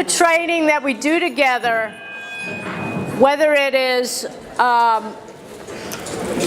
of training that we do together, whether it is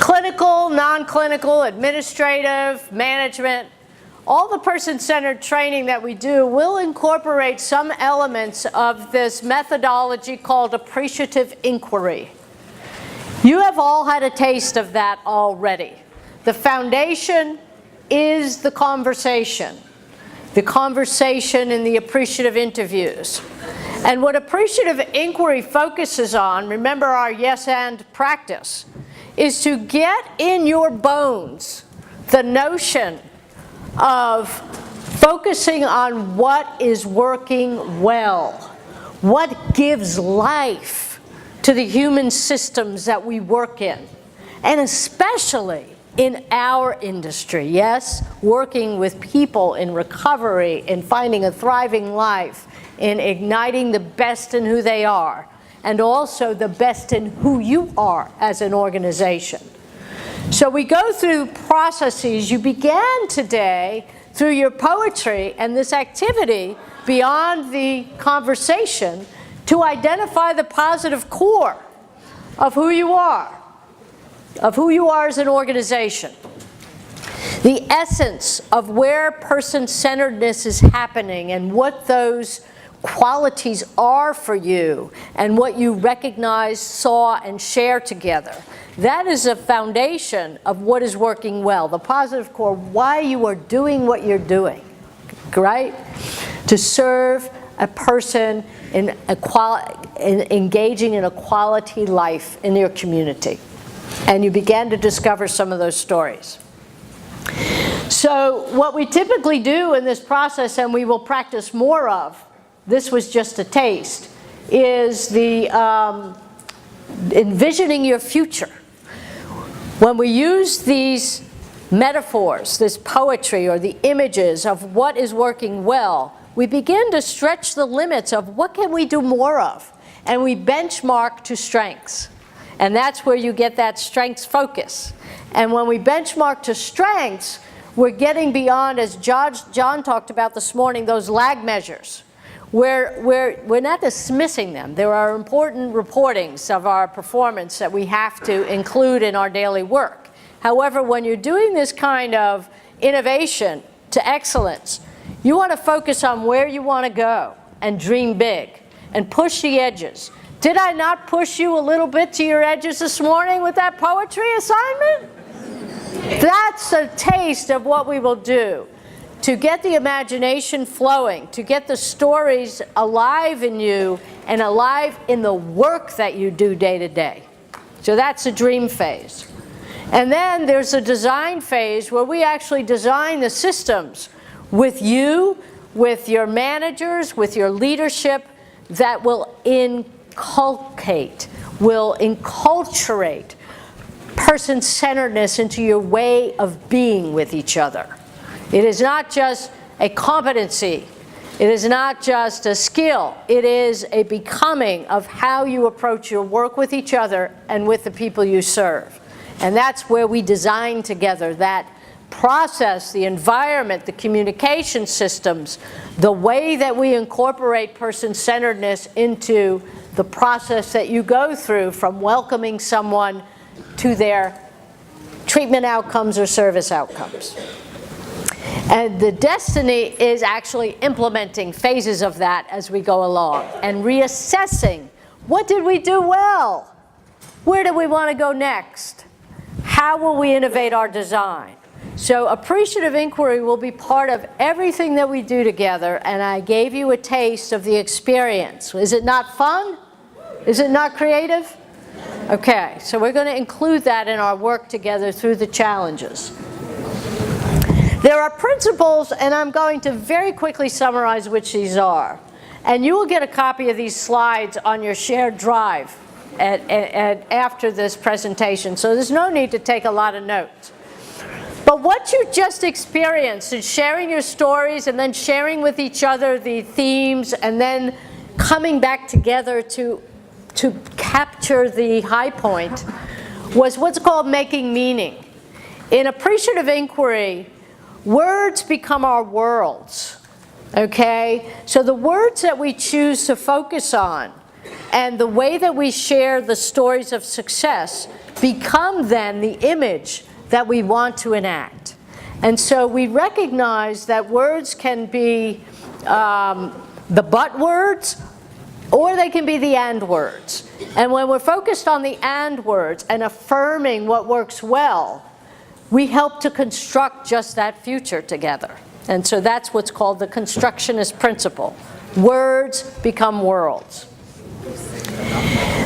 clinical, non-clinical, administrative, management, all the person-centered training that we do will incorporate some elements of this methodology called Appreciative Inquiry. You have all had a taste of that already. The foundation is the conversation in the appreciative interviews. And what Appreciative Inquiry focuses on, remember our yes and practice, is to get in your bones the notion of focusing on what is working well, what gives life to the human systems that we work in, and especially in our industry, yes, working with people in recovery, in finding a thriving life, in igniting the best in who they are, and also the best in who you are as an organization. So we go through processes. You began today through your poetry and this activity beyond the conversation to identify the positive core of who you are as an organization. The essence of where person-centeredness is happening and what those qualities are for you and what you recognize, saw, and share together. That is a foundation of what is working well. The positive core, why you are doing what you're doing, right? To serve a person in engaging in a quality life in your community. And you began to discover some of those stories. So what we typically do in this process, and we will practice more of, this was just a taste, is the envisioning your future. When we use these metaphors, this poetry or the images of what is working well, we begin to stretch the limits of what can we do more of, and we benchmark to strengths. And that's where you get that strengths focus. And when we benchmark to strengths, we're getting beyond, as John talked about this morning, those lag measures. We're not dismissing them. There are important reportings of our performance that we have to include in our daily work. However, when you're doing this kind of innovation to excellence, you want to focus on where you want to go and dream big and push the edges. Did I not push you a little bit to your edges this morning with that poetry assignment? That's a taste of what we will do to get the imagination flowing, to get the stories alive in you and alive in the work that you do day to day. So that's the dream phase. And then there's a design phase where we actually design the systems with you, with your managers, with your leadership that will inculcate, will enculturate person-centeredness into your way of being with each other. It is not just a competency. It is not just a skill. It is a becoming of how you approach your work with each other and with the people you serve. And that's where we design together that process, the environment, the communication systems, the way that we incorporate person-centeredness into the process that you go through from welcoming someone to their treatment outcomes or service outcomes. And the destiny is actually implementing phases of that as we go along and reassessing, what did we do well? Where do we want to go next? How will we innovate our design? So Appreciative Inquiry will be part of everything that we do together, and I gave you a taste of the experience. Is it not fun? Is it not creative? Okay, so we're going to include that in our work together through the challenges. There are principles, and I'm going to very quickly summarize which these are. And you will get a copy of these slides on your shared drive after this presentation, so there's no need to take a lot of notes. But what you just experienced in sharing your stories and then sharing with each other the themes and then coming back together to capture the high point was what's called making meaning. In Appreciative Inquiry, words become our worlds. Okay? So the words that we choose to focus on and the way that we share the stories of success become then the image that we want to enact. And so we recognize that words can be the but words, or they can be the and words. And when we're focused on the and words and affirming what works well, we help to construct just that future together. And so that's what's called the constructionist principle. Words become worlds.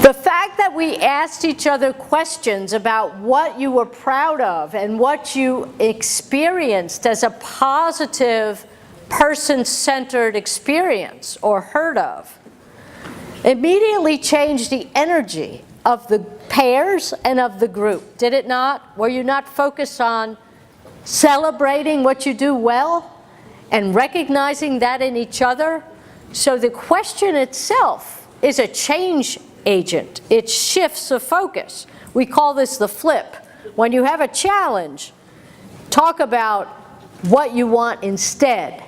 The fact that we asked each other questions about what you were proud of and what you experienced as a positive person-centered experience or heard of immediately changed the energy of the pairs and of the group, did it not? Were you not focused on celebrating what you do well and recognizing that in each other? So the question itself is a change agent. It shifts the focus. We call this the flip. When you have a challenge, talk about what you want instead,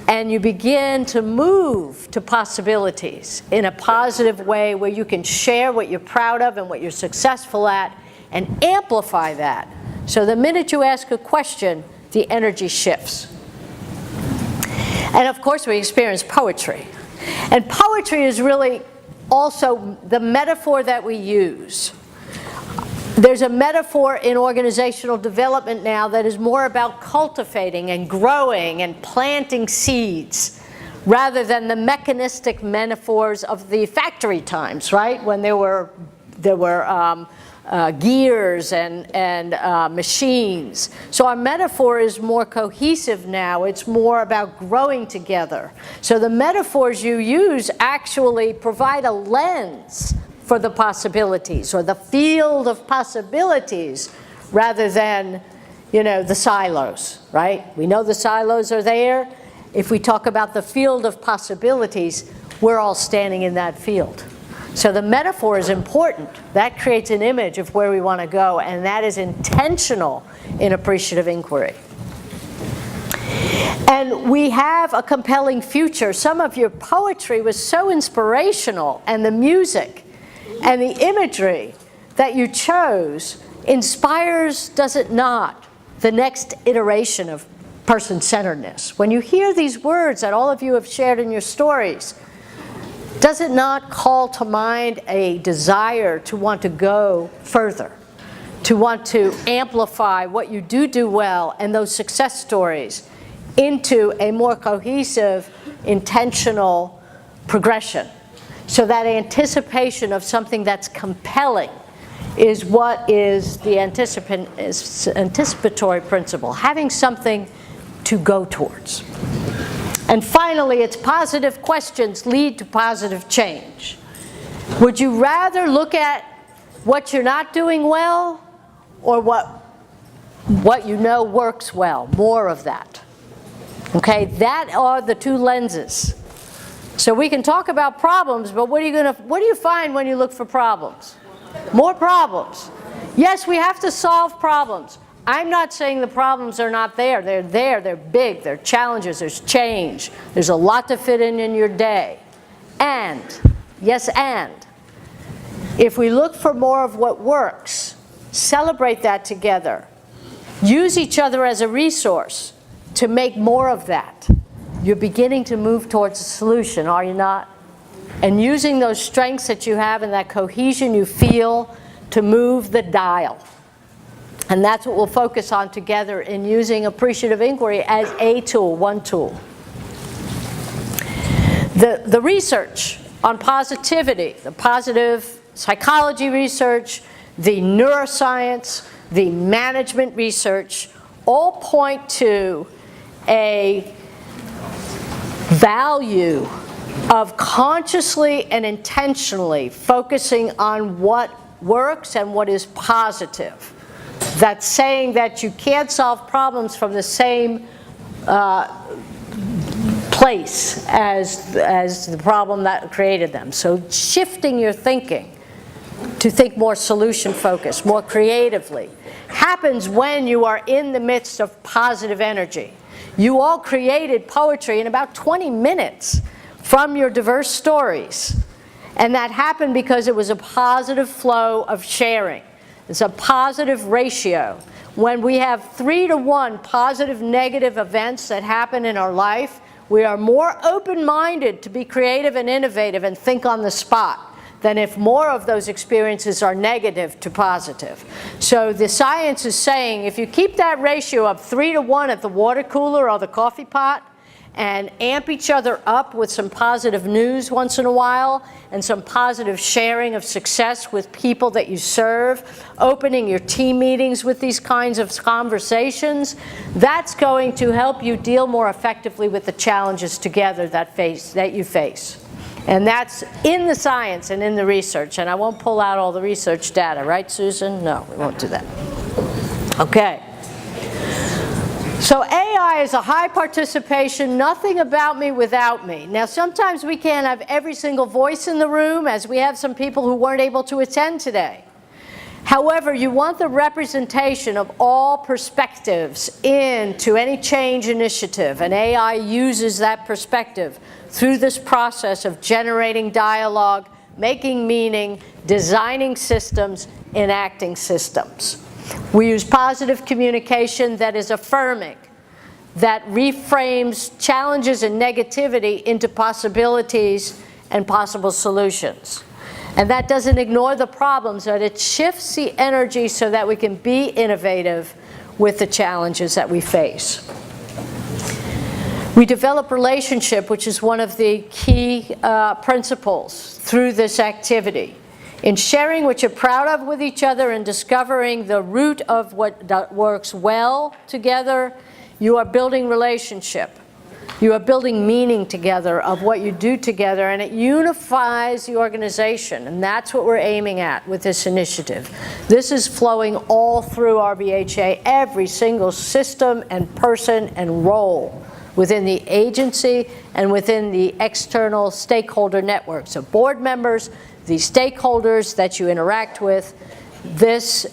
and you begin to move to possibilities in a positive way where you can share what you're proud of and what you're successful at and amplify that. So the minute you ask a question, the energy shifts. And of course we experience poetry. And poetry is really also the metaphor that we use. There's a metaphor in organizational development now that is more about cultivating and growing and planting seeds rather than the mechanistic metaphors of the factory times, right? When there were gears and machines. So our metaphor is more cohesive now. It's more about growing together. So the metaphors you use actually provide a lens for the possibilities, or the field of possibilities, rather than, the silos, right? We know the silos are there. If we talk about the field of possibilities, we're all standing in that field. So the metaphor is important. That creates an image of where we want to go, and that is intentional in appreciative inquiry. And we have a compelling future. Some of your poetry was so inspirational, and the music and the imagery that you chose inspires, does it not, the next iteration of person-centeredness. When you hear these words that all of you have shared in your stories, does it not call to mind a desire to want to go further, to want to amplify what you do well and those success stories into a more cohesive, intentional progression? So that anticipation of something that's compelling is what is the anticipatory principle, having something to go towards. And finally, it's positive questions lead to positive change. Would you rather look at what you're not doing well or what you know works well? More of that. Okay, that are the two lenses. So we can talk about problems, but what do you find when you look for problems? More problems. Yes, we have to solve problems. I'm not saying the problems are not there. They're there, they're big, they're challenges, there's change. There's a lot to fit in your day. And, yes, and, if we look for more of what works, celebrate that together. Use each other as a resource to make more of that. You're beginning to move towards a solution, are you not? And using those strengths that you have and that cohesion you feel to move the dial. And that's what we'll focus on together in using appreciative inquiry as a tool, one tool. The research on positivity, the positive psychology research, the neuroscience, the management research, all point to a value of consciously and intentionally focusing on what works and what is positive. That's saying that you can't solve problems from the same place as the problem that created them. So shifting your thinking to think more solution focused, more creatively, happens when you are in the midst of positive energy. You all created poetry in about 20 minutes from your diverse stories. And that happened because it was a positive flow of sharing. It's a positive ratio. When we have 3-to-1 positive negative events that happen in our life, we are more open-minded to be creative and innovative and think on the spot than if more of those experiences are negative to positive. So the science is saying if you keep that ratio of 3-to-1 at the water cooler or the coffee pot, and amp each other up with some positive news once in a while and some positive sharing of success with people that you serve, opening your team meetings with these kinds of conversations, that's going to help you deal more effectively with the challenges together that you face. And that's in the science and in the research. And I won't pull out all the research data, right, Susan? No, we won't do that. Okay. So AI is a high participation, nothing about me without me. Now sometimes we can't have every single voice in the room, as we have some people who weren't able to attend today. However, you want the representation of all perspectives into any change initiative, and AI uses that perspective through this process of generating dialogue, making meaning, designing systems, enacting systems. We use positive communication that is affirming, that reframes challenges and negativity into possibilities and possible solutions. And that doesn't ignore the problems, but it shifts the energy so that we can be innovative with the challenges that we face. We develop relationship, which is one of the key principles through this activity. In sharing what you're proud of with each other and discovering the root of what works well together, you are building relationship. You are building meaning together of what you do together, and it unifies the organization, and that's what we're aiming at with this initiative. This is flowing all through RBHA, every single system and person and role within the agency and within the external stakeholder network. So board members, the stakeholders that you interact with, this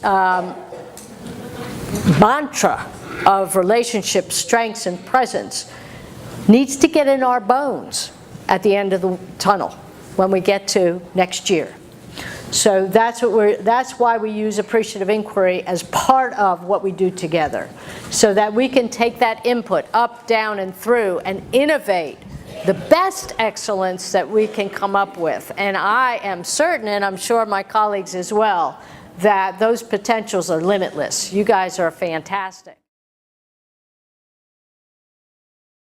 mantra of relationship strengths and presence needs to get in our bones at the end of the tunnel when we get to next year. So that's why we use appreciative inquiry as part of what we do together, so that we can take that input up, down, and through and innovate the best excellence that we can come up with. And I am certain, and I'm sure my colleagues as well, that those potentials are limitless. You guys are fantastic.